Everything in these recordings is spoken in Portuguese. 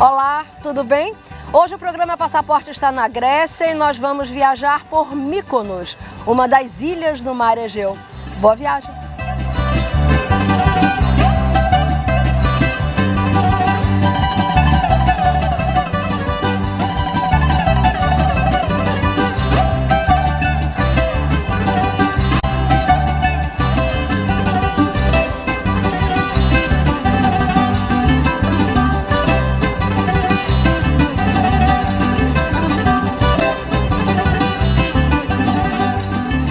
Olá, tudo bem? Hoje o programa Passaporte está na Grécia e nós vamos viajar por Mykonos, uma das ilhas do Mar Egeu. Boa viagem!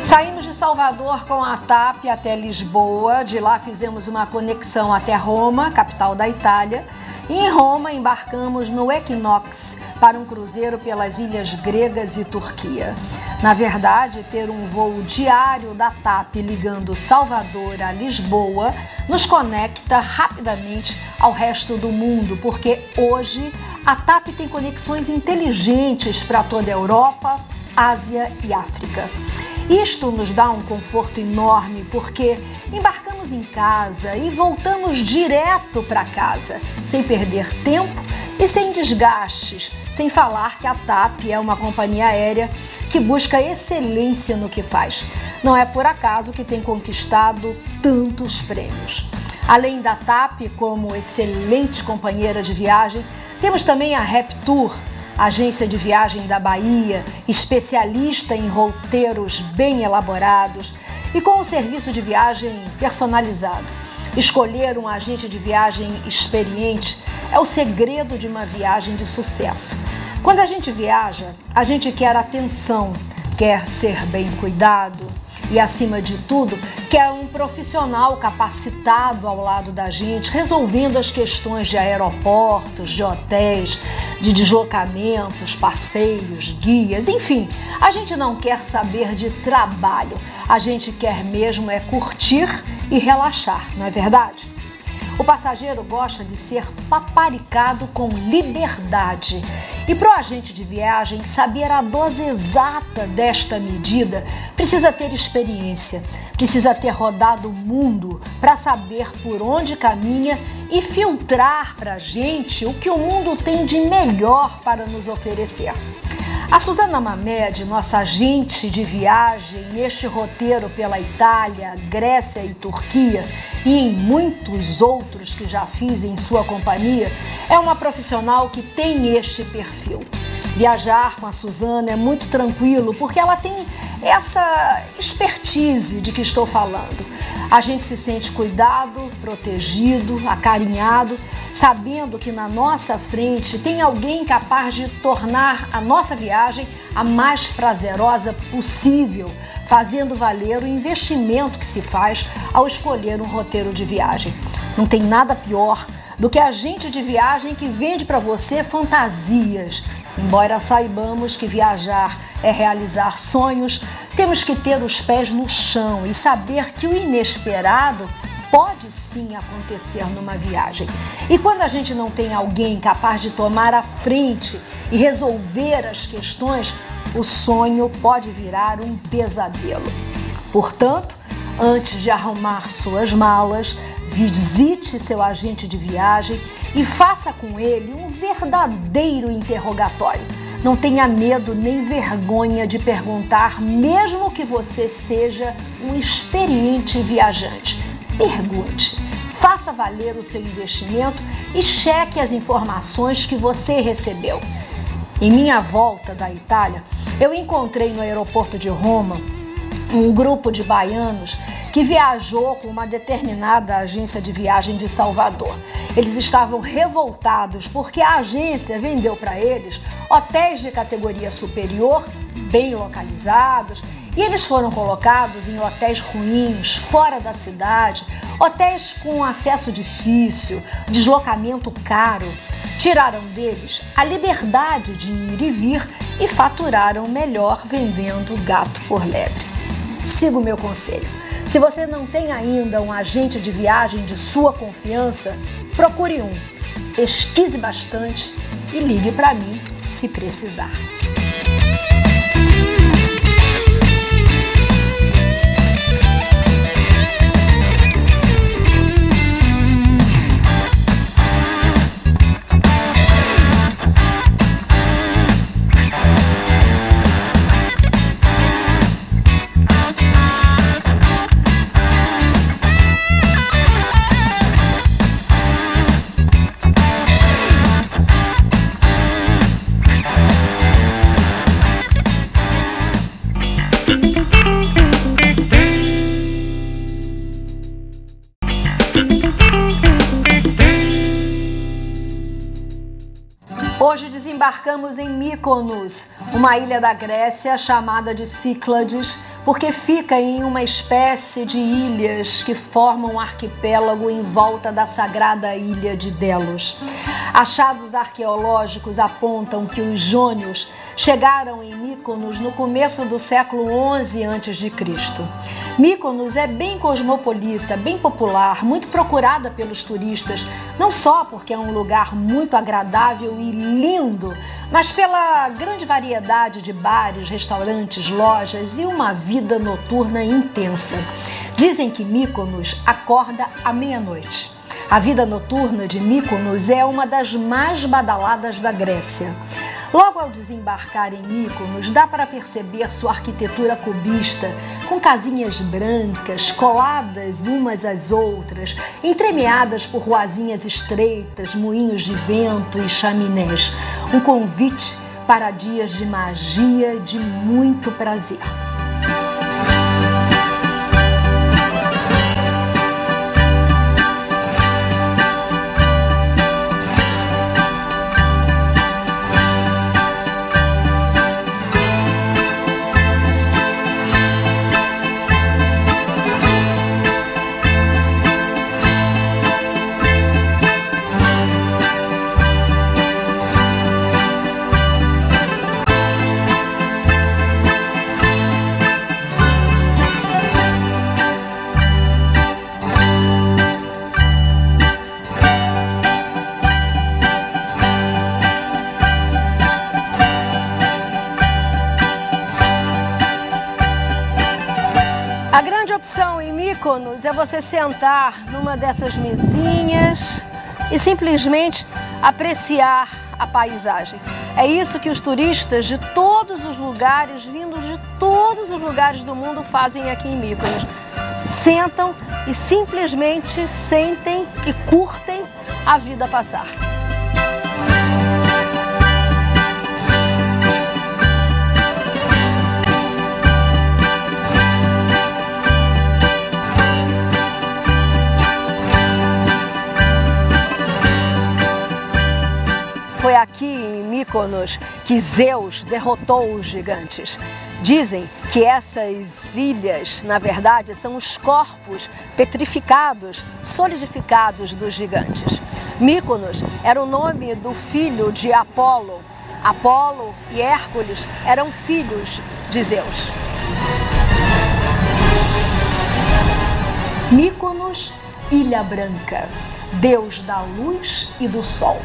Saímos de Salvador com a TAP até Lisboa, de lá fizemos uma conexão até Roma, capital da Itália, e em Roma embarcamos no Equinox para um cruzeiro pelas ilhas gregas e Turquia. Na verdade, ter um voo diário da TAP ligando Salvador a Lisboa nos conecta rapidamente ao resto do mundo, porque hoje a TAP tem conexões inteligentes para toda a Europa, Ásia e África. Isto nos dá um conforto enorme porque embarcamos em casa e voltamos direto para casa, sem perder tempo e sem desgastes, sem falar que a TAP é uma companhia aérea que busca excelência no que faz. Não é por acaso que tem conquistado tantos prêmios. Além da TAP como excelente companheira de viagem, temos também a Raptour, agência de viagem da Bahia, especialista em roteiros bem elaborados e com um serviço de viagem personalizado. Escolher um agente de viagem experiente é o segredo de uma viagem de sucesso. Quando a gente viaja, a gente quer atenção, quer ser bem cuidado e, acima de tudo, quer um profissional capacitado ao lado da gente, resolvendo as questões de aeroportos, de hotéis, de deslocamentos, passeios, guias, enfim. A gente não quer saber de trabalho, a gente quer mesmo é curtir e relaxar, não é verdade? O passageiro gosta de ser paparicado com liberdade. E para o agente de viagem saber a dose exata desta medida, precisa ter experiência, precisa ter rodado o mundo para saber por onde caminha e filtrar para a gente o que o mundo tem de melhor para nos oferecer. A Suzana Mamed, nossa agente de viagem neste roteiro pela Itália, Grécia e Turquia e em muitos outros que já fiz em sua companhia, é uma profissional que tem este perfil. Viajar com a Suzana é muito tranquilo porque ela tem essa expertise de que estou falando. A gente se sente cuidado, protegido, acarinhado, sabendo que na nossa frente tem alguém capaz de tornar a nossa viagem a mais prazerosa possível, fazendo valer o investimento que se faz ao escolher um roteiro de viagem. Não tem nada pior do que agente de viagem que vende para você fantasias. Embora saibamos que viajar é realizar sonhos, temos que ter os pés no chão e saber que o inesperado pode sim acontecer numa viagem. E quando a gente não tem alguém capaz de tomar a frente e resolver as questões, o sonho pode virar um pesadelo. Portanto, antes de arrumar suas malas, visite seu agente de viagem e faça com ele um verdadeiro interrogatório. Não tenha medo nem vergonha de perguntar, mesmo que você seja um experiente viajante. Pergunte, faça valer o seu investimento e cheque as informações que você recebeu. Em minha volta da Itália, eu encontrei no aeroporto de Roma um grupo de baianos que viajou com uma determinada agência de viagem de Salvador. Eles estavam revoltados porque a agência vendeu para eles hotéis de categoria superior, bem localizados E eles foram colocados em hotéis ruins, fora da cidade, hotéis com acesso difícil, deslocamento caro. Tiraram deles a liberdade de ir e vir e faturaram melhor vendendo gato por lebre. Siga o meu conselho. Se você não tem ainda um agente de viagem de sua confiança, procure um. Pesquise bastante e ligue para mim se precisar. Hoje desembarcamos em Mykonos, uma ilha da Grécia chamada de Cíclades, porque fica em uma espécie de ilhas que formam um arquipélago em volta da sagrada ilha de Delos. Achados arqueológicos apontam que os jônios chegaram em Mykonos no começo do século XI a.C. Mykonos é bem cosmopolita, bem popular, muito procurada pelos turistas, não só porque é um lugar muito agradável e lindo, mas pela grande variedade de bares, restaurantes, lojas e uma vida noturna intensa. Dizem que Mykonos acorda à meia-noite. A vida noturna de Mykonos é uma das mais badaladas da Grécia. Logo ao desembarcar em Mykonos, dá para perceber sua arquitetura cubista, com casinhas brancas, coladas umas às outras, entremeadas por ruazinhas estreitas, moinhos de vento e chaminés. Um convite para dias de magia e de muito prazer. A grande opção em Mykonos é você sentar numa dessas mesinhas e simplesmente apreciar a paisagem. É isso que os turistas de todos os lugares, vindos de todos os lugares do mundo, fazem aqui em Mykonos. Sentam e simplesmente sentem e curtem a vida passar. Foi aqui em Mykonos que Zeus derrotou os gigantes. Dizem que essas ilhas, na verdade, são os corpos petrificados, solidificados dos gigantes. Mykonos era o nome do filho de Apolo. Apolo e Hércules eram filhos de Zeus. Mykonos, Ilha Branca, deus da luz e do sol.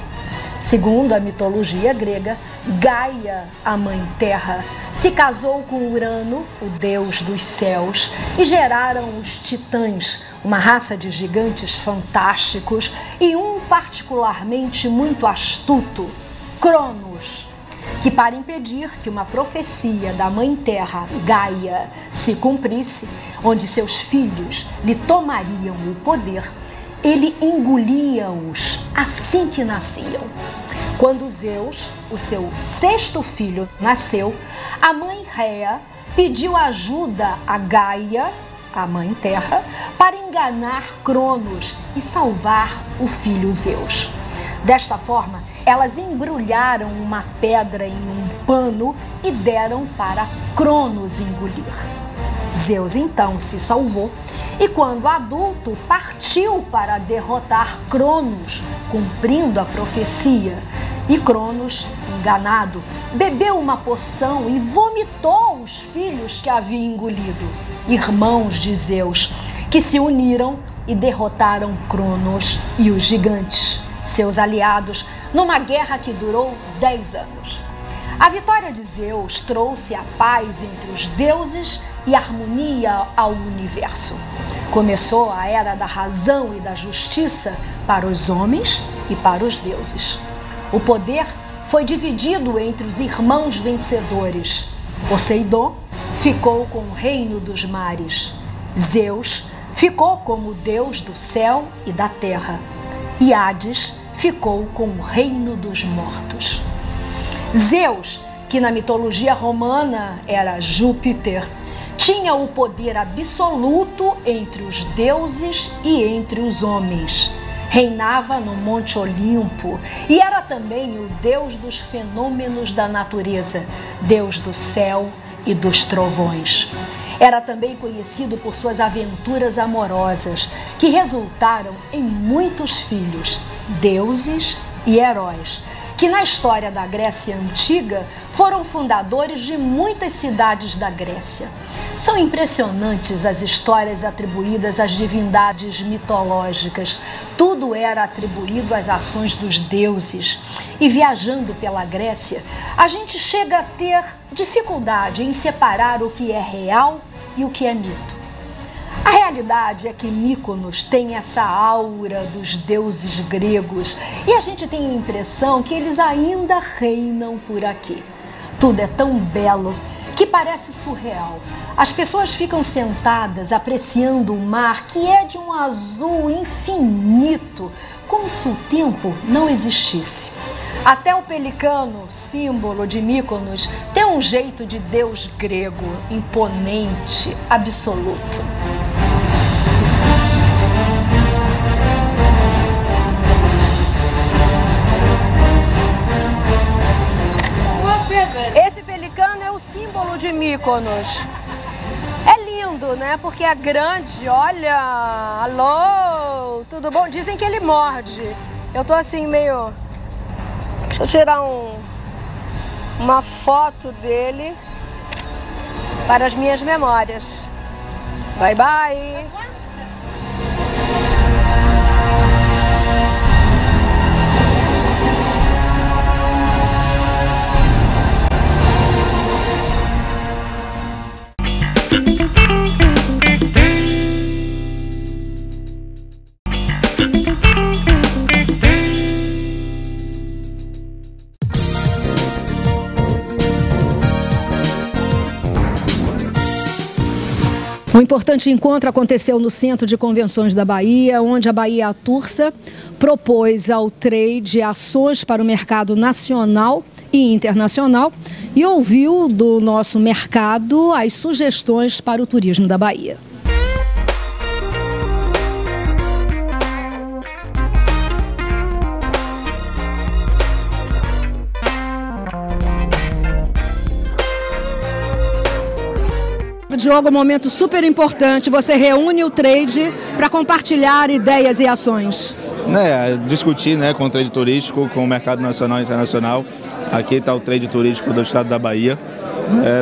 Segundo a mitologia grega, Gaia, a Mãe Terra, se casou com Urano, o deus dos céus, e geraram os titãs, uma raça de gigantes fantásticos, e um particularmente muito astuto, Cronos, que para impedir que uma profecia da Mãe Terra, Gaia, se cumprisse, onde seus filhos lhe tomariam o poder, ele engolia-os assim que nasciam. Quando Zeus, o seu sexto filho, nasceu, a mãe Réa pediu ajuda a Gaia, a Mãe Terra, para enganar Cronos e salvar o filho Zeus. Desta forma, elas embrulharam uma pedra em um pano e deram para Cronos engolir. Zeus então se salvou e, quando adulto, partiu para derrotar Cronos, cumprindo a profecia. E Cronos, enganado, bebeu uma poção e vomitou os filhos que havia engolido, irmãos de Zeus, que se uniram e derrotaram Cronos e os gigantes, seus aliados, numa guerra que durou 10 anos. A vitória de Zeus trouxe a paz entre os deuses e harmonia ao universo. Começou a era da razão e da justiça para os homens e para os deuses. O poder foi dividido entre os irmãos vencedores. Poseidon ficou com o reino dos mares. Zeus ficou como deus do céu e da terra. E Hades ficou com o reino dos mortos. Zeus, que na mitologia romana era Júpiter, tinha o poder absoluto entre os deuses e entre os homens. Reinava no Monte Olimpo e era também o deus dos fenômenos da natureza, deus do céu e dos trovões. Era também conhecido por suas aventuras amorosas, que resultaram em muitos filhos, deuses e heróis, que na história da Grécia Antiga foram fundadores de muitas cidades da Grécia. São impressionantes as histórias atribuídas às divindades mitológicas. Tudo era atribuído às ações dos deuses. E viajando pela Grécia, a gente chega a ter dificuldade em separar o que é real e o que é mito. A realidade é que Mykonos tem essa aura dos deuses gregos e a gente tem a impressão que eles ainda reinam por aqui. Tudo é tão belo que parece surreal. As pessoas ficam sentadas apreciando o mar, que é de um azul infinito, como se o tempo não existisse. Até o pelicano, símbolo de Mykonos, tem um jeito de deus grego, imponente, absoluto. Esse pelicano é o símbolo de Mykonos. É lindo, né? Porque é grande. Olha, alô, tudo bom? Dizem que ele morde. Eu tô assim meio... Deixa eu tirar uma foto dele para as minhas memórias. Bye, bye! Um importante encontro aconteceu no Centro de Convenções da Bahia, onde a Bahia Tursa propôs ao trade ações para o mercado nacional e internacional e ouviu do nosso mercado as sugestões para o turismo da Bahia. Diogo, um momento super importante, você reúne o trade para compartilhar ideias e ações. Discutir, com o trade turístico, com o mercado nacional e internacional. Aqui está o trade turístico do estado da Bahia.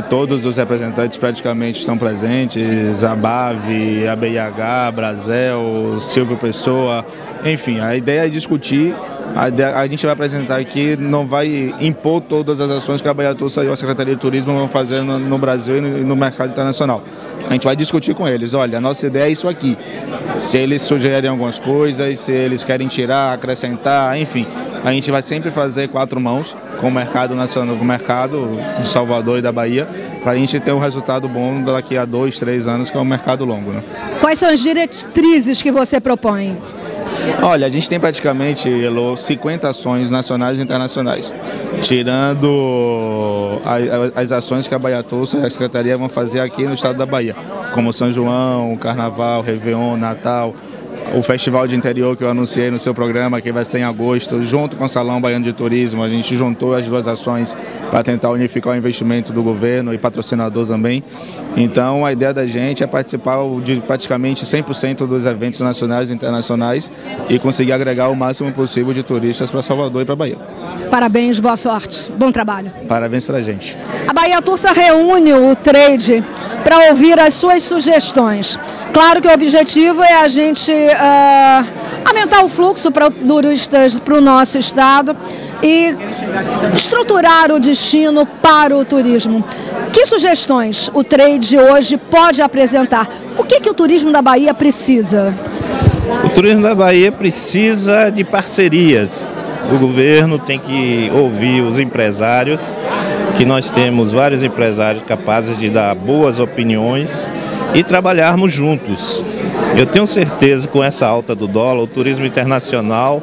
Todos os representantes praticamente estão presentes, a BAV, a BIH, a Brasel, Silvio Pessoa, enfim, a ideia é discutir. A gente vai apresentar aqui, não vai impor todas as ações que a Bahia Tursa e a Secretaria de Turismo vão fazer no Brasil e no mercado internacional. A gente vai discutir com eles, olha, a nossa ideia é isso aqui. Se eles sugerem algumas coisas, se eles querem tirar, acrescentar, enfim. A gente vai sempre fazer 4 mãos com o mercado nacional, com o mercado de Salvador e da Bahia, para a gente ter um resultado bom daqui a 2, 3 anos, que é um mercado longo. Quais são as diretrizes que você propõe? Olha, a gente tem praticamente, Elô, 50 ações nacionais e internacionais, tirando as ações que a Bahia Tursa e a Secretaria vão fazer aqui no estado da Bahia, como São João, Carnaval, Réveillon, Natal, o Festival de Interior que eu anunciei no seu programa, que vai ser em agosto, junto com o Salão Baiano de Turismo. A gente juntou as duas ações para tentar unificar o investimento do governo e patrocinador também. Então a ideia da gente é participar de praticamente 100% dos eventos nacionais e internacionais e conseguir agregar o máximo possível de turistas para Salvador e para Bahia. Parabéns, boa sorte, bom trabalho. Parabéns para a gente. A Bahia Tursa reúne o trade para ouvir as suas sugestões. Claro que o objetivo é a gente aumentar o fluxo para turistas para o nosso estado e estruturar o destino para o turismo. Que sugestões o trade hoje pode apresentar? O que o turismo da Bahia precisa? O turismo da Bahia precisa de parcerias. O governo tem que ouvir os empresários, que nós temos vários empresários capazes de dar boas opiniões e trabalharmos juntos. Eu tenho certeza que com essa alta do dólar, o turismo internacional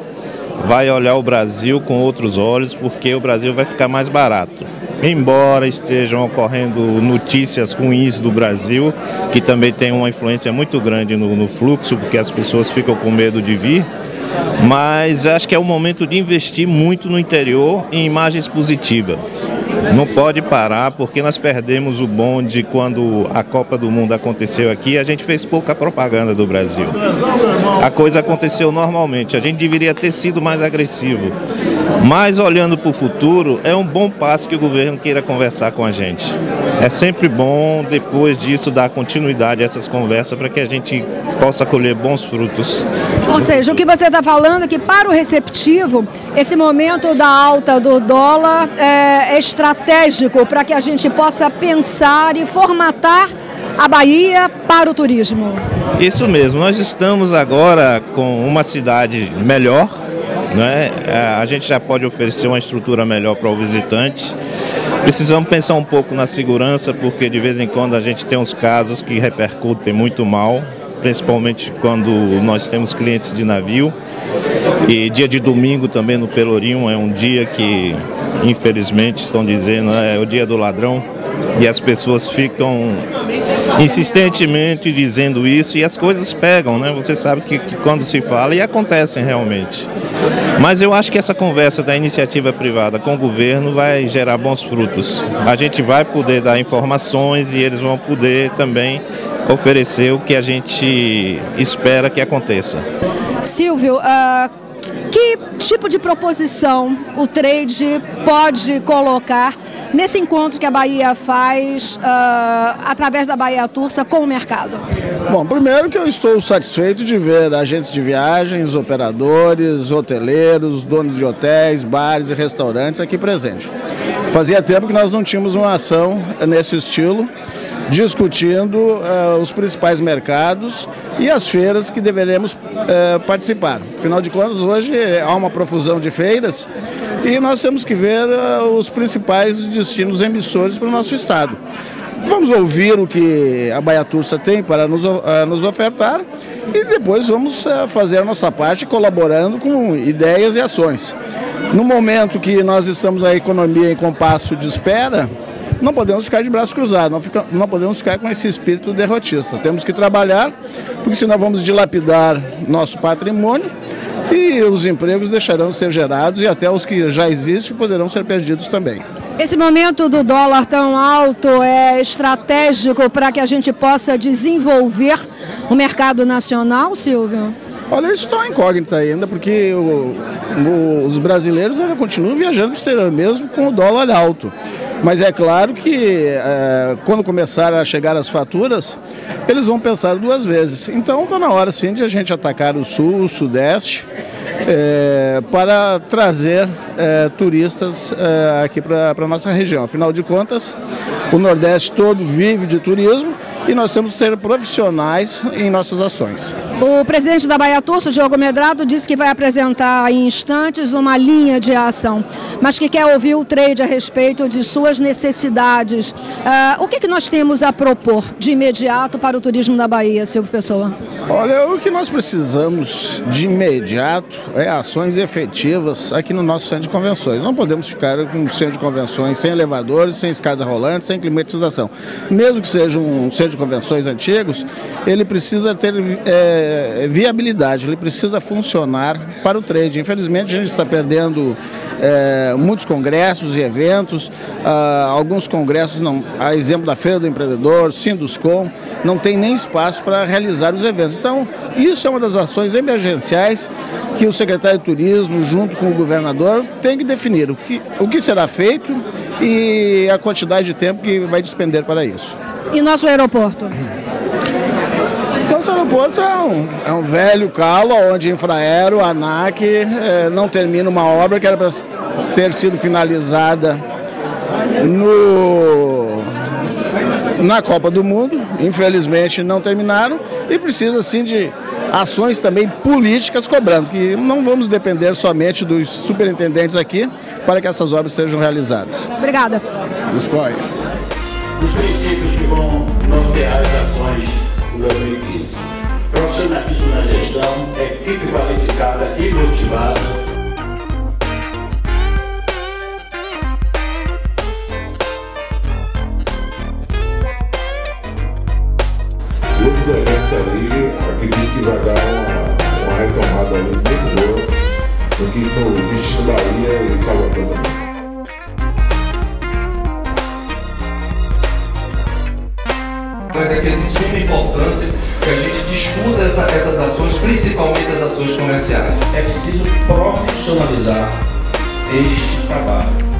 vai olhar o Brasil com outros olhos, porque o Brasil vai ficar mais barato. Embora estejam ocorrendo notícias ruins do Brasil, que também tem uma influência muito grande no fluxo, porque as pessoas ficam com medo de vir, mas acho que é o momento de investir muito no interior em imagens positivas. Não pode parar, porque nós perdemos o bonde quando a Copa do Mundo aconteceu aqui, a gente fez pouca propaganda do Brasil. A coisa aconteceu normalmente, a gente deveria ter sido mais agressivo. Mas olhando para o futuro, é um bom passo que o governo queira conversar com a gente. É sempre bom, depois disso, dar continuidade a essas conversas para que a gente possa colher bons frutos. Ou seja, o que você está falando é que para o receptivo, esse momento da alta do dólar é estratégico para que a gente possa pensar e formatar a Bahia para o turismo. Isso mesmo, nós estamos agora com uma cidade melhor, né? A gente já pode oferecer uma estrutura melhor para o visitante. Precisamos pensar um pouco na segurança, porque de vez em quando a gente tem uns casos que repercutem muito mal, principalmente quando nós temos clientes de navio. E dia de domingo também no Pelourinho é um dia que, infelizmente, estão dizendo, é o dia do ladrão. E as pessoas ficam insistentemente dizendo isso e as coisas pegam, né? Você sabe que quando se fala, e acontecem realmente. Mas eu acho que essa conversa da iniciativa privada com o governo vai gerar bons frutos. A gente vai poder dar informações e eles vão poder também oferecer o que a gente espera que aconteça. Silvio, que tipo de proposição o trade pode colocar nesse encontro que a Bahia faz através da Bahia Tursa com o mercado? Bom, primeiro que eu estou satisfeito de ver agentes de viagens, operadores, hoteleiros, donos de hotéis, bares e restaurantes aqui presentes. Fazia tempo que nós não tínhamos uma ação nesse estilo, discutindo os principais mercados e as feiras que deveremos participar. Afinal de contas, hoje há uma profusão de feiras e nós temos que ver os principais destinos emissores para o nosso estado. Vamos ouvir o que a Bahia Tursa tem para nos ofertar e depois vamos fazer a nossa parte colaborando com ideias e ações. No momento que nós estamos a economia em compasso de espera, não podemos ficar de braços cruzados, não podemos ficar com esse espírito derrotista. Temos que trabalhar, porque senão vamos dilapidar nosso patrimônio e os empregos deixarão de ser gerados e até os que já existem poderão ser perdidos também. Esse momento do dólar tão alto é estratégico para que a gente possa desenvolver o mercado nacional, Silvio? Olha, isso está uma incógnita ainda, porque os brasileiros ainda continuam viajando para o exterior, mesmo com o dólar alto. Mas é claro que quando começar a chegar as faturas, eles vão pensar duas vezes. Então está na hora sim de a gente atacar o sul, o sudeste, para trazer turistas aqui para a nossa região. Afinal de contas, o Nordeste todo vive de turismo e nós temos que ter profissionais em nossas ações. O presidente da Bahia Tursa, Diogo Medrado, disse que vai apresentar em instantes uma linha de ação, mas que quer ouvir o trade a respeito de suas necessidades. O que nós temos a propor de imediato para o turismo da Bahia, Silvio Pessoa? Olha, o que nós precisamos de imediato é ações efetivas aqui no nosso centro de convenções. Não podemos ficar com um centro de convenções sem elevadores, sem escadas rolantes, sem climatização. Mesmo que seja um centro de de convenções antigos, ele precisa ter viabilidade, ele precisa funcionar para o trade. Infelizmente, a gente está perdendo muitos congressos e eventos, alguns congressos, não, a exemplo da Feira do Empreendedor, Sinduscom, não tem nem espaço para realizar os eventos. Então, isso é uma das ações emergenciais que o secretário de Turismo, junto com o governador, tem que definir o que será feito e a quantidade de tempo que vai despender para isso. E nosso aeroporto? Nosso aeroporto é um velho calo, onde Infraero, ANAC, não termina uma obra que era para ter sido finalizada na Copa do Mundo. Infelizmente não terminaram e precisa sim de ações também políticas cobrando, que não vamos depender somente dos superintendentes aqui para que essas obras sejam realizadas. Obrigada. Disponha. Os princípios que vão nortear as ações de 2015. Profissionalismo na gestão, equipe qualificada e motivada. Esses eventos ali, acredito que vai dar uma retomada ali muito boa no destino Bahia e Salvador também. Mas é que é de suma importância que a gente discuta essas ações, principalmente as ações comerciais. É preciso profissionalizar este trabalho.